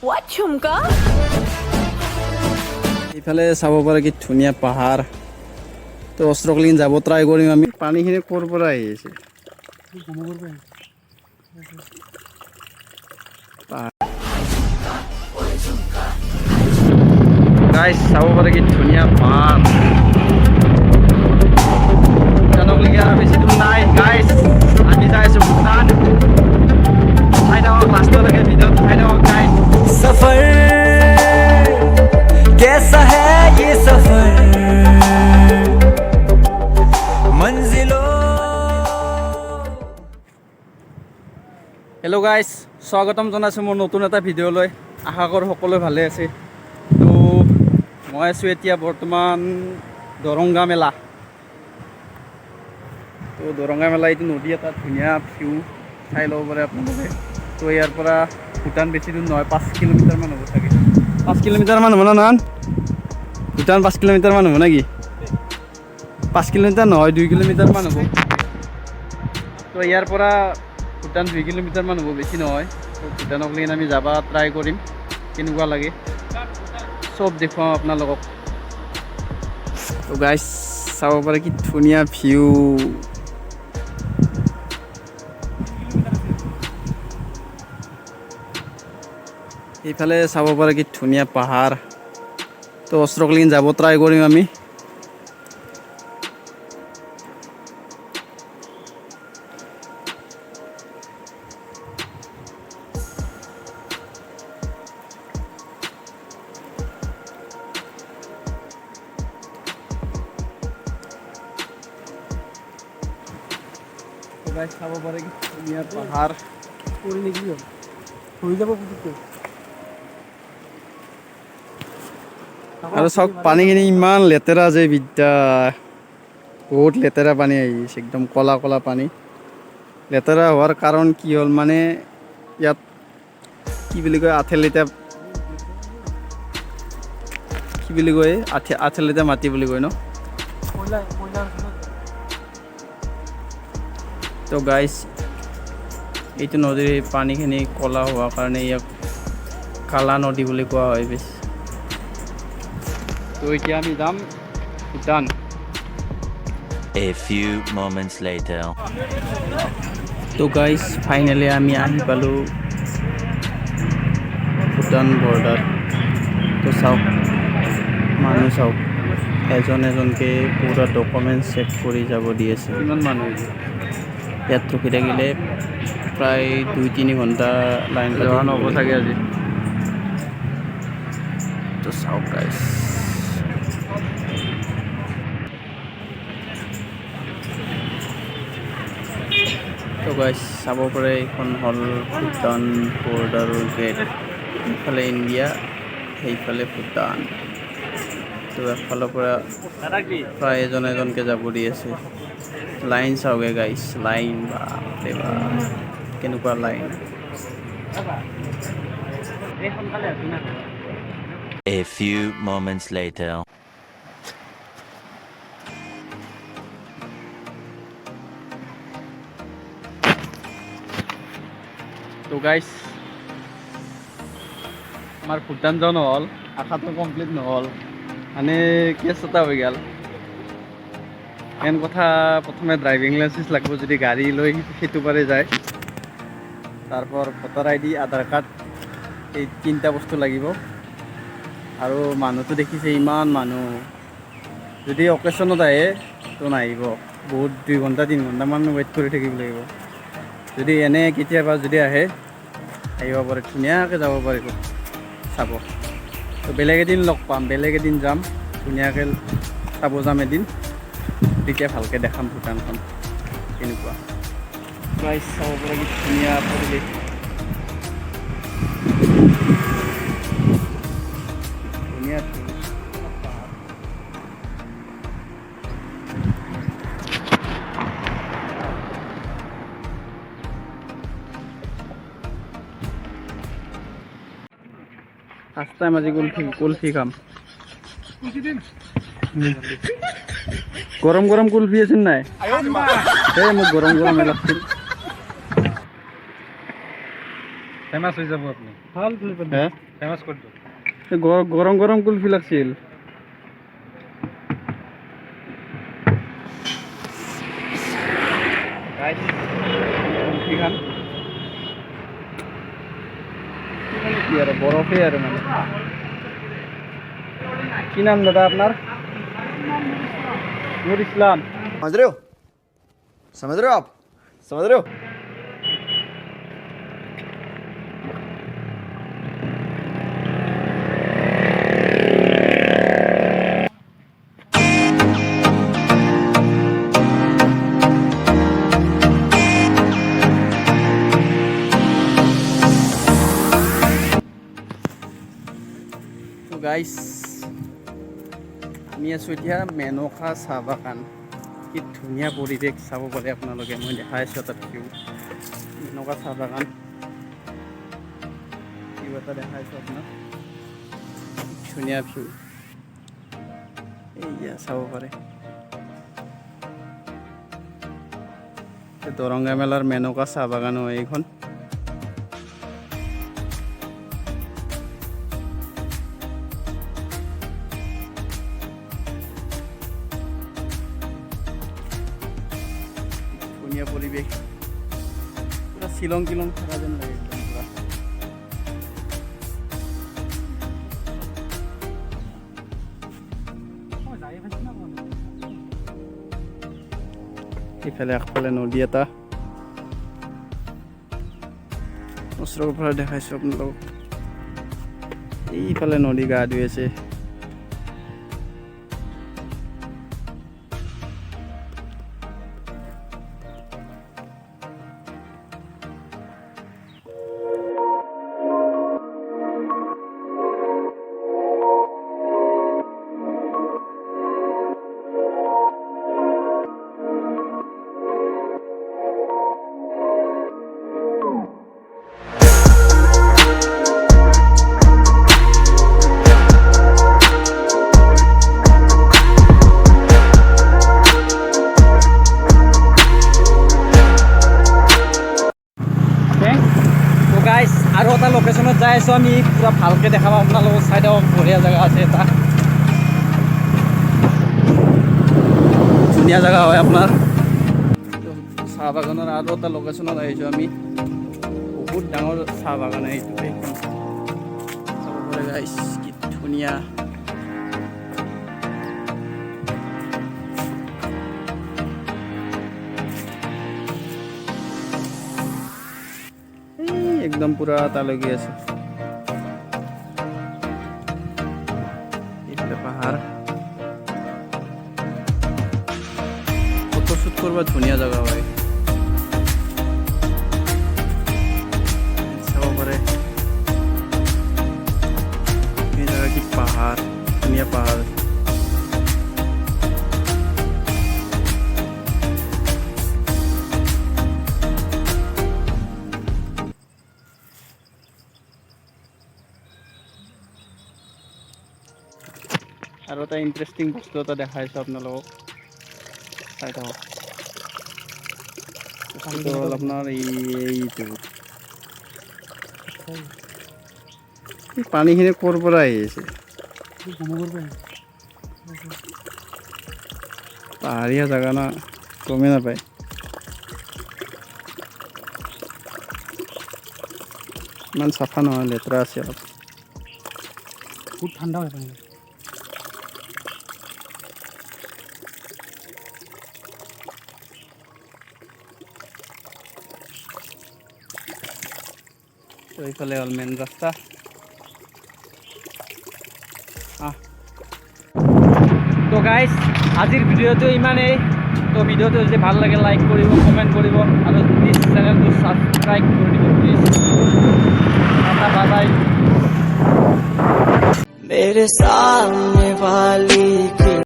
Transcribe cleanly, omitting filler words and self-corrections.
What chumka? ইফালে চাব পাৰে কি ধুনীয়া পাহাৰ তো অস্ত্ৰকলিন যাব ট্ৰাই কৰিম আমি পানীখিনি ক'ৰ পৰা আহি আছে গাইছ চাব পাৰে কি ধুনীয়া পাহাৰ ভূটানকলৈকে আৰু বেছি দূৰ নাই গাইছ আমি যাই আছোঁ ভূটান চাই থাকক লাষ্টলৈকে ভিডিঅ'টো চাই থাকক গাইছ सफर कैसा है ये सफर मंजिलों হেল্ল' গাইছ স্বাগতম জনাইছোঁ মোৰ নতুন এটা ভিডিঅ'লৈ আশা কৰোঁ সকলোৱে ভালে আছে তো মই আছোঁ এতিয়া বৰ্তমান দৰংগা মেলা তো দৰংগা মেলা এইটো নদী এটা ধুনীয়া ভিউ চাই ল'ব পাৰে আপোনালোকে তো ইয়াৰ পৰা ভূটান বেছি দূৰ নহয় 5 কিলোমিটাৰমান হ'ব চাগে 5 কিলোমিটাৰমান হ'ব না নহয় ভূটান 5 কিলোমিটাৰমান হ'ব নেকি 5 কিলোমিটাৰ নহয় 2 কিলোমিটাৰমান হ'ব তো ইয়াৰ পৰা ভূটান 2 কিলোমিটাৰমান হ'ব বেছি নহয় তো ভূটানকলৈকে আমি যাব ট্ৰাই কৰিম কেনেকুৱা লাগে চব দেখুৱাম আপোনালোকক তো গাইছ চাব পাৰে কি ধুনীয়া ভিউ এইফালে চাব পাৰে কি ধুনীয়া পাহাৰ তো অস্ত্ৰকলিন যাব ট্ৰাই কৰিম আমি চাব পাৰে কি ধুনীয়া পাহাৰ কৰি নেকি হৈ যাব আৰু চাওক পানীখিনি ইমান লেতেৰা যে বিদ্যা বহুত লেতেৰা পানী আহিছে একদম কলা কলা পানী লেতেৰা হোৱাৰ কাৰণ কি হ'ল মানে ইয়াত কি বুলি কয় আঠেলিটা কি বুলি কয় আঠেলিটা মাটি বুলি কয় ন তো গাইছ এইটো নদীৰ পানীখিনি কলা হোৱাৰ কাৰণে ইয়াক কালা নদী বুলি কোৱা হয় বেছি তো এতিয়া আমি যাম Bhutan A few moments later তো গাইছ ফাইনেলি আমি আহি পালোঁ ভূটান বৰ্ডাৰ তো চাওক মানুহ চাওক এজন এজনকৈ পুৰা ডকুমেণ্টছ চেক কৰি যাব দি আছে কিমান মানুহ ইয়াত ৰখি থাকিলে প্ৰায় 2-3 ঘণ্টা লাইন যোৱা নহ'ব চাগে আজি তো চাওক গাইছ তো গাইছ চাব পাৰে এইখন হ'ল ভূটান বৰ্ডাৰৰ গেট ইফালে ইণ্ডিয়া সেইফালে ভূটান তো এফালৰ পৰা প্ৰায় এজন এজনকৈ যাব দি আছে লাইন চাওগে গাইছ লাইন বাপৰে বাপ কেনেকুৱা line A few moments later তো গাইছ আমাৰ ভূটান যোৱা নহ'ল আশাটো কমপ্লিট নহ'ল মানে কেছ এটা হৈ গ'ল মেইন কথা প্ৰথমে ড্ৰাইভিং লাইচেন্স লাগিব যদি গাড়ী লৈ সেইটো পাৰে যায় তাৰপৰ ভোটাৰ আইডি আধাৰ কাৰ্ড এই 3টা বস্তু লাগিব আৰু মানুহটো দেখিছে ইমান মানুহ যদি অকেশনত আহে তো নাহিব বহুত 2 ঘণ্টা 3 ঘণ্টামান ৱেইট কৰি থাকিব লাগিব যদি এনে কেতিয়াবা যদি আহে আহিব পাৰে ধুনীয়াকৈ যাব পাৰিব চাব তো বেলেগ এদিন লগ পাম বেলেগ এদিন যাম ধুনীয়াকৈ চাব যাম এদিন তেতিয়া ভালকৈ দেখাম ভূটানখন কেনেকুৱা গাইছ চাব পৰা কি ধুনীয়া পৰিৱেশ ধুনীয়া ফাৰ্ষ্ট টাইম আজি কুলফি খাম গৰম গৰম কুলফি আছে নাই এই মোক গৰম গৰম লাগছিল ফেমাস হয়ে যাব আপনি ভাল কুলফি হ্যাঁ ফেমাস করতে গরম গরম কুলফি লাগছিল কুলফি খান কি আর বরফে আর মানে কি নাম দাদা আপনার নুর ইসলাম समझ रहे हो समझ रहे हो आप समझ रहे हो তো গাইস আমি আছোঁ এতিয়া মেনকা চাহ বাগান কি ধুনীয়া পৰিৱেশ চাব পাৰে আপোনালোকে মই দেখাই আছোঁ এটা ভিউ মেনকা চাহ বাগান ভিউ এটা দেখাই আছোঁ আপোনাক ধুনীয়া ভিউ এইয়া চাব পাৰে দৰংগা মেলাৰ মেনকা চাহ বাগান হয় এইখন ধুনীয়া পৰিৱেশ পুৰা শ্বিলং তিলং থকা যেন লাগে একদম পুৰা ইফালে আগফালে নদী এটা ওচৰৰ পৰা দেখাইছোঁ আপোনালোকক এইফালে নদী গা ধুই আছে গাইছ আৰু এটা লোকেশ্যনত যাই আছোঁ আমি পুৰা ভালকৈ দেখাম আপোনালোকক চাই দিয়ক বঢ়িয়া জেগা আছে এটা ধুনীয়া জেগা হয় আপোনাৰ চাহ বাগানৰ আৰু এটা লোকেশ্যনত আহিছোঁ আমি বহুত ডাঙৰ চাহ বাগান এইটো এইখন চাব পাৰে গাইছ কি ধুনীয়া একদম পুরা তালগি আছে এইফালে পাহাড় ফটোশুট করবা ধুনীয়া জায়গা হয় চাব পাৰে এই জায়গা কি পাহাড় ধুনীয়া পাহাড় আৰু এটা ইণ্টাৰেষ্টিং বস্তু এটা দেখাইছোঁ আপোনালোকক চাই থাকক এইটো হ'ল আপোনাৰ এইটো পানীখিনি ক'ৰ পৰা আহি আছে পাহাৰীয়া জেগা না গমেই নাপায় ইমান চাফা নহয় লেতেৰা আছে অলপ বহুত ঠাণ্ডা হয় পানী তো এইফালে হ'ল মেইন ৰাস্তা তো গাইজ আজিৰ ভিডিঅ'টো ইমানেই তো ভিডিঅ'টো যদি ভাল লাগে লাইক কৰিব কমেণ্ট কৰিব আৰু প্লিজ চেনেলটো ছাবস্ক্ৰাইব কৰি দিব প্লিজ বাই বাই मेरे सामने वाली